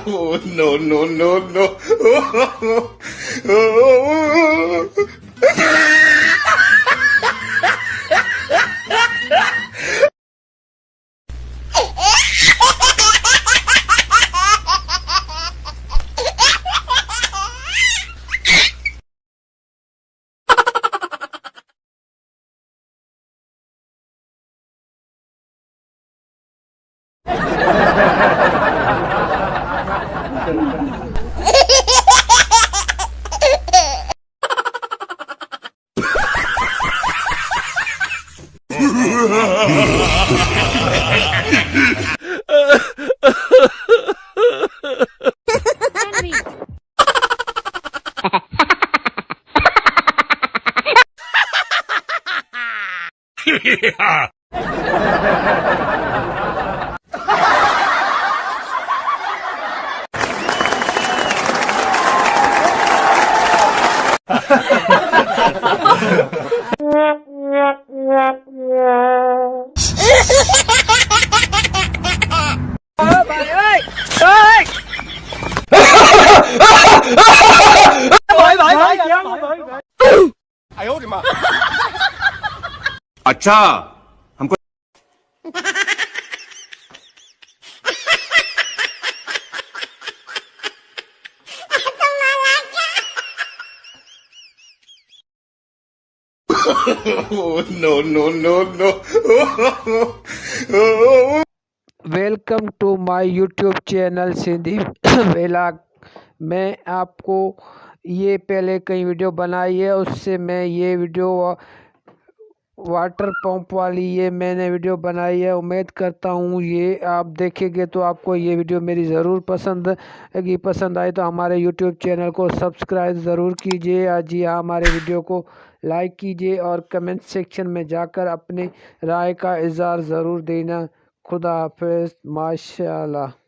Oh, no, no, no, no. Oh. Yeah. अच्छा हमको Oh, no, no, no, no. Oh. Welcome to my YouTube channel Sindhi vlog. मैं आपको ये पहले कई वीडियो बनाई है, उससे मैं ये वीडियो वाटर पंप वाली ये मैंने वीडियो बनाई है। उम्मीद करता हूँ ये आप देखेंगे तो आपको ये वीडियो मेरी ज़रूर पसंद आएगी। पसंद आए तो हमारे यूट्यूब चैनल को सब्सक्राइब ज़रूर कीजिए। जी हाँ, हमारे वीडियो को लाइक कीजिए और कमेंट सेक्शन में जाकर अपनी राय का इज़हार ज़रूर देना। खुदा हाफिज़, माशाअल्लाह।